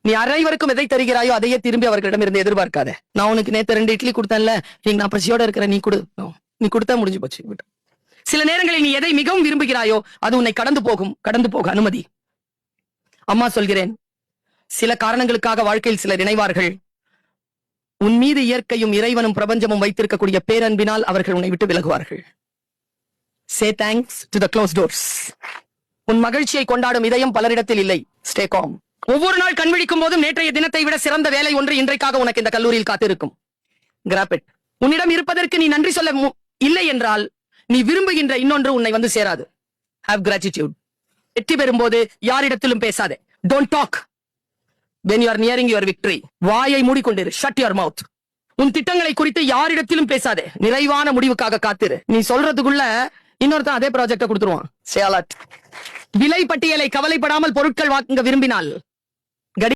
நீ அனைவருக்கும் எதை தருகிறாயோ அதையே திரும்பி அவர்களிடம் இருந்து எதிர்பார்க்காத. நான் உனக்கு நேத்து 2 இட்லி கொடுத்தேன்ல, நீங்க நான் பசியோட இருக்கிற, நீ கொடு. நீ கொடுத்தா முடிஞ்சு போச்சு. சில நேரங்களில் நீ எதை மிகவும் விரும்புகிறாயோ அது உன்னை கடந்து போக அனுமதி. அம்மா சொல்கிறேன், சில காரணங்களுக்காக வாழ்க்கையில் சிலர் இணைவார்கள். உன் மீது இயற்கையும் இறைவனும் பிரபஞ்சமும் வைத்திருக்கக்கூடிய பேரன்பினால் அவர்கள் உன்னை விட்டு விலகுவார்கள். Say thanks to the closed doors. உன் மகிழ்ச்சியை கொண்டாடும் இதயம் பலரிடத்தில் இல்லை. Stay calm. ஒவ்வொரு நாள் கண்விழிக்கும் போதும் நேற்றைய தினத்தை விட சிறந்த வேலை ஒன்று இன்றைக்காக உனக்கு இந்த கல்லூரியில் காத்திருக்கும். Grab it. உன்னிடம் இருப்பதற்கு நீ நன்றி சொல்ல இல்லை என்றால் நீ விரும்புகின்ற இன்னொன்று உன்னை வந்து சேராது. Have gratitude. வெற்றி பெறும்போது யாரிடத்திலும் பேசாதே. Don't talk when you are nearing your victory. வாயை மூடிக்கொண்டிரு. Shut your mouth. உன் திட்டங்களை குறித்து யாரிடத்திலும் பேசாதே. நிறைவான முடிவுக்காக காத்திரு. நீ சொல்றதுக்குள்ள இன்னொருத்தன் அதே ப்ராஜெக்ட கொடுத்துருவான். விலை பட்டியலை கவலைப்படாமல் பொருட்கள் வாங்க விரும்பினால்